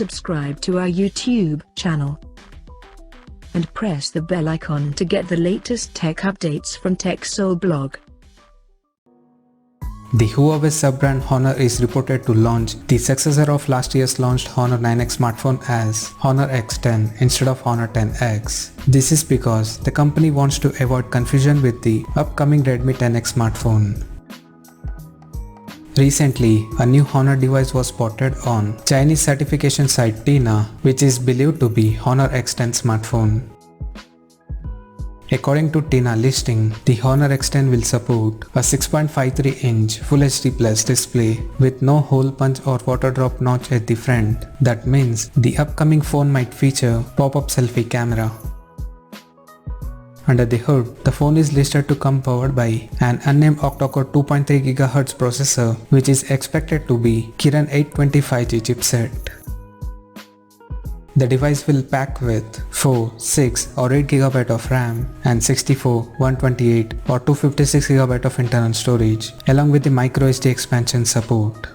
subscribe to our YouTube channel and press the bell icon to get the latest tech updates from TechSole Blog. The Huawei sub-brand Honor is reported to launch the successor of last year's launched Honor 9X smartphone as Honor X10 instead of Honor 10X. This is because the company wants to avoid confusion with the upcoming Redmi 10X smartphone. Recently, a new Honor device was spotted on Chinese certification site Tina, which is believed to be Honor X10 smartphone. According to Tina listing, the Honor X10 will support a 6.53-inch Full HD Plus display with no hole punch or water drop notch at the front. That means the upcoming phone might feature pop-up selfie camera. Under the hood, the phone is listed to come powered by an unnamed octa-core 2.3 GHz processor, which is expected to be Kirin 825G chipset. The device will pack with 4, 6 or 8 GB of RAM and 64, 128 or 256 GB of internal storage, along with the microSD expansion support.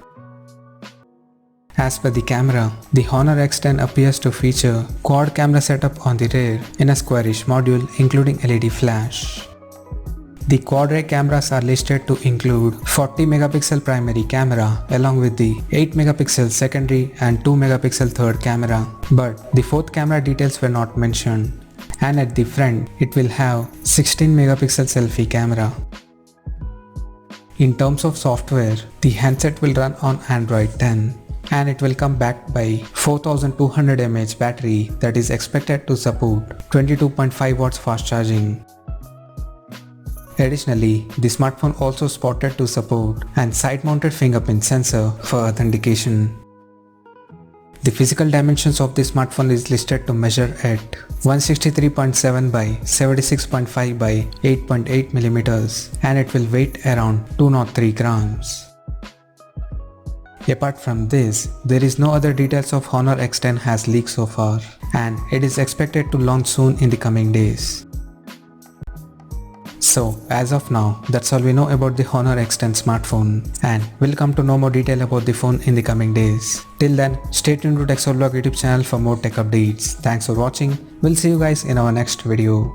As per the camera, the Honor X10 appears to feature quad camera setup on the rear in a squarish module including LED flash. The quad ray cameras are listed to include 40 megapixel primary camera along with the 8 megapixel secondary and 2 megapixel third camera, but the fourth camera details were not mentioned. And at the front, it will have 16 megapixel selfie camera. In terms of software, the handset will run on Android 10 and it will come backed by 4200 mAh battery that is expected to support 22.5 watts fast charging. Additionally, the smartphone also spotted to support an side-mounted fingerprint sensor for authentication. The physical dimensions of the smartphone is listed to measure at 163.7 by 76.5 by 8.8 mm and it will weigh around 203 grams. Apart from this, there is no other details of Honor X10 has leaked so far, and it is expected to launch soon in the coming days. So, as of now, that's all we know about the Honor X10 smartphone, and we'll come to know more detail about the phone in the coming days. Till then, stay tuned to TechSole Blog YouTube channel for more tech updates. Thanks for watching. We'll see you guys in our next video.